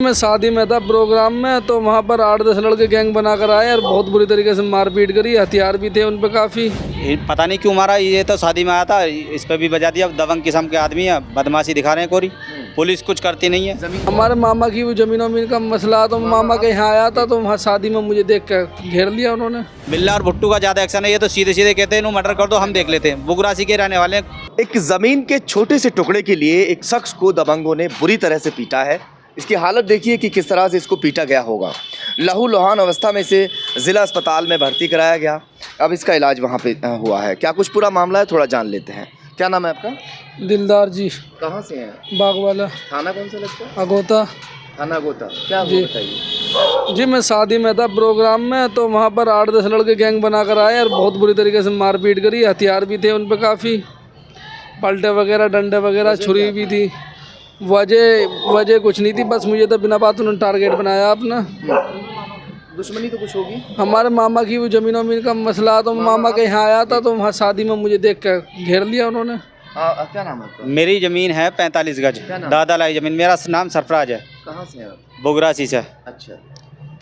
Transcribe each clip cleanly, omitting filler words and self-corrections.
मैं शादी में था प्रोग्राम में, तो वहाँ पर 8-10 लड़के गैंग बनाकर आए और बहुत बुरी तरीके से मारपीट करी। हथियार भी थे उन पे काफ़ी। पता नहीं क्यों मारा। ये तो शादी में आया था, इस पे भी बजा दिया। दबंग किस्म के आदमी है, बदमाशी दिखा रहे हैं कोरी। पुलिस कुछ करती नहीं है। हमारे मामा की वो जमीन वमीन का मसला, तो मामा के यहाँ आया था, तो वहाँ शादी में मुझे देख कर घेर लिया उन्होंने। बिल्ला और भुट्टू का ज़्यादा एक्शन है। ये तो सीधे सीधे कहते हैं इन्हों मर्डर कर दो, हम देख लेते हैं। बुगरासी के रहने वाले हैं। एक जमीन के छोटे से टुकड़े के लिए एक शख्स को दबंगों ने बुरी तरह से पीटा है। इसकी हालत देखिए कि किस तरह से इसको पीटा गया होगा। लहूलुहान अवस्था में इसे जिला अस्पताल में भर्ती कराया गया। अब इसका इलाज वहाँ पे हुआ है। क्या कुछ पूरा मामला है, थोड़ा जान लेते हैं। क्या नाम है आपका? दिलदार जी। कहाँ से हैं? बाग वाला। थाना कौन सा लगता है? अगोता। थाना अगोता। क्या जी बताइए। जी, मैं शादी में था प्रोग्राम में, तो वहाँ पर 8-10 लड़के गैंग बनाकर आए और बहुत बुरी तरीके से मारपीट करी। हथियार भी थे उन पे काफ़ी, पलटे वगैरह, डंडे वगैरह, छुरी भी थी। वजह कुछ नहीं थी, बस मुझे तो बिना बात उन्होंने टारगेट बनाया अपना। दुश्मनी तो कुछ होगी। हमारे मामा की वो जमीन वमीन का मसला, तो मामा के यहाँ आया था, तो वहाँ शादी में मुझे देख कर घेर लिया उन्होंने। क्या नाम है आपका? मेरी ज़मीन है 45 गज, दादा लाई ज़मीन। मेरा नाम सरफराज है। कहाँ से हैं आप? बुगरासी से। अच्छा,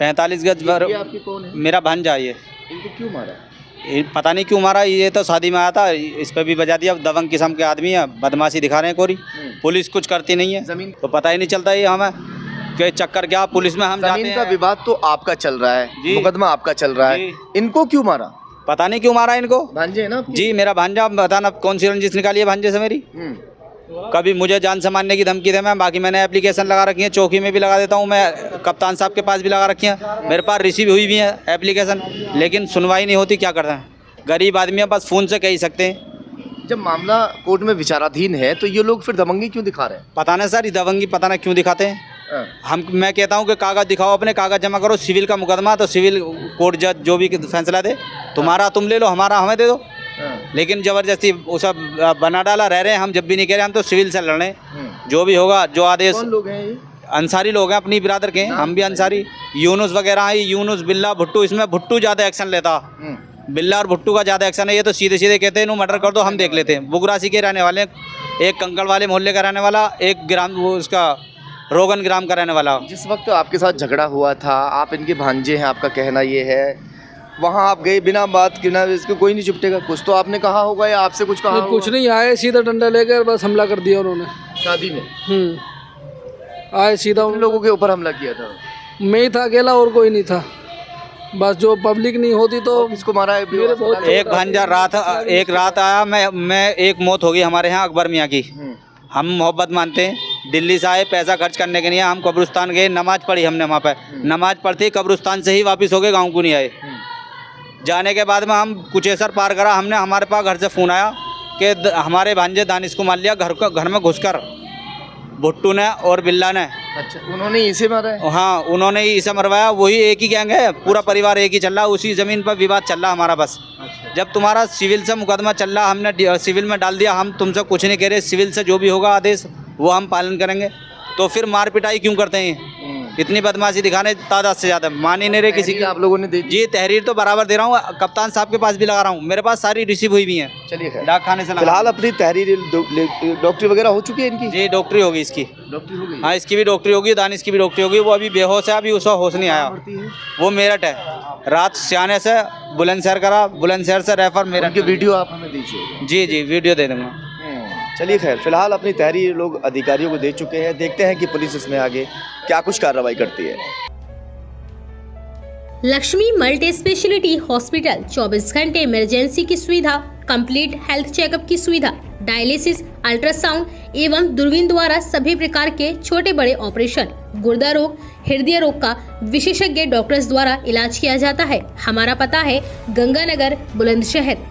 45 गज। ये आपकी कौन है? मेरा भांजा है ये। इनको क्यों मारा? पता नहीं क्यों मारा। ये तो शादी में आया था, इस पे भी बजा दिया। दबंग किस्म के आदमी है, बदमाशी दिखा रहे हैं कोरी। पुलिस कुछ करती नहीं है। जमीन तो पता ही नहीं चलता ये हमें कि चक्कर क्या। पुलिस में हम जाते जमीन का हैं। विवाद तो आपका चल रहा है, जी। मुकदमा आपका चल रहा है। जी। इनको क्यों मारा? पता नहीं क्यों मारा इनको। भांजे है ना आपके? जी, मेरा भांजा। बताना कौन सी रंजिश निकाली है भांजे से मेरी। कभी मुझे जान से मारने की धमकी दे मैं, बाकी मैंने एप्लीकेशन लगा रखी है, चौकी में भी लगा देता हूँ मैं, कप्तान साहब के पास भी लगा रखी है, मेरे पास रिसीव हुई भी है एप्लीकेशन, लेकिन सुनवाई नहीं होती। क्या करते हैं, गरीब आदमी है, बस फ़ोन से कह ही सकते हैं। जब मामला कोर्ट में विचाराधीन है तो ये लोग फिर दबंगी क्यों दिखा रहे हैं? पता नहीं सर, ये दबंगी पता नहीं क्यों दिखाते हैं। मैं कहता हूँ कि कागज़ दिखाओ, अपने कागज़ जमा करो। सिविल का मुकदमा तो सिविल कोर्ट जज जो भी फैसला दे, तुम्हारा तुम ले लो, हमारा हमें दे दो। लेकिन ज़बरदस्ती वो सब बना डाला रह रहे हैं। हम जब भी नहीं कह रहे, हम तो सिविल से लड़ रहे हैं। जो भी होगा, जो आदेश। कौन लोग हैं ये? अंसारी लोग हैं, अपनी बिरादर के हैं। हम भी अंसारी। यूनुस वगैरह हैं, यूनुस, बिल्ला, भुट्टू। इसमें भुट्टू ज़्यादा एक्शन लेता, बिल्ला और भुट्टू का ज़्यादा एक्शन है। ये तो सीधे सीधे कहते हैं इन्हों मर्डर कर दो, हम देख लेते हैं। बुगरासी के रहने वाले हैं। एक कंकड़ वाले मोहल्ले का रहने वाला, एक ग्राम वो उसका रोगन ग्राम का रहने वाला। जिस वक्त आपके साथ झगड़ा हुआ था, आप इनके भांजे हैं, आपका कहना ये है, वहाँ आप गए बिना बात के, ना इसको कोई नहीं चुपटेगा। कुछ तो आपने कहा होगा या आपसे कुछ कहा? कुछ नहीं, आए सीधा डंडा लेकर बस हमला कर दिया उन्होंने शादी में। आए सीधा उन लोगों के ऊपर हमला किया था। मैं ही था अकेला, और कोई नहीं था। बस जो पब्लिक नहीं होती तो किसको मारा है? एक भांजा एक रात आया, मैं एक मौत हो गई हमारे यहाँ अकबर मियाँ की। हम मोहब्बत मानते हैं, दिल्ली से आए पैसा खर्च करने के लिए। हम कब्रिस्तान गए, नमाज पढ़ी हमने वहाँ पे। नमाज पढ़ते कब्रिस्तान से ही वापस हो गए, गाँव को नहीं आए। जाने के बाद में हम कुचेसर पार करा, हमने हमारे पास घर से फ़ोन आया कि हमारे भांजे दानिश को मार लिया घर में घुसकर, भुट्टू ने और बिल्ला ने। अच्छा, उन्होंने इसे मारा है? हाँ, उन्होंने ही इसे मरवाया। वही एक ही गैंग है, पूरा परिवार एक ही चल रहा है। उसी ज़मीन पर विवाद चल रहा हमारा बस। जब तुम्हारा सिविल से मुकदमा चल रहा, हमने सिविल में डाल दिया। हम तुमसे कुछ नहीं कह रहे, सिविल से जो भी होगा आदेश वो हम पालन करेंगे। तो फिर मार पिटाई क्यों करते हैं? इतनी बदमाशी दिखाने तादाद से ज़्यादा मान ही नहीं रहे किसी की। आप लोगों ने दे दी? जी, तहरीर तो बराबर दे रहा हूँ, कप्तान साहब के पास भी लगा रहा हूँ। मेरे पास सारी रिसीव हुई भी हैं। चलिए, डाक खाने से फिलहाल अपनी तहरीर डॉक्टरी वगैरह हो चुकी है इनकी? जी, डॉक्टरी होगी इसकी। डॉक्टरी हो गई? हाँ, इसकी भी डॉक्टरी होगी, दानिश की भी डॉक्टरी होगी। वो अभी बेहोश है, अभी उसका होश नहीं आया। वो मेरठ है। रात सियाने से बुलंदशहर करा, बुलंदशहर से रेफर मेरठ। उनकी वीडियो आप हमें दीजिए। जी जी, वीडियो दे दूँगा। चलिए, खैर फिलहाल अपनी तहरीर लोग अधिकारियों को दे चुके हैं। देखते हैं कि पुलिस इसमें आगे क्या कुछ कार्रवाई करती है। लक्ष्मी मल्टी स्पेशलिटी हॉस्पिटल 24 घंटे इमरजेंसी की सुविधा, कंप्लीट हेल्थ चेकअप की सुविधा, डायलिसिस, अल्ट्रासाउंड एवं दूरबीन द्वारा सभी प्रकार के छोटे बड़े ऑपरेशन, गुर्दा रोग, हृदय रोग का विशेषज्ञ डॉक्टर्स द्वारा इलाज किया जाता है। हमारा पता है गंगानगर, बुलंदशहर।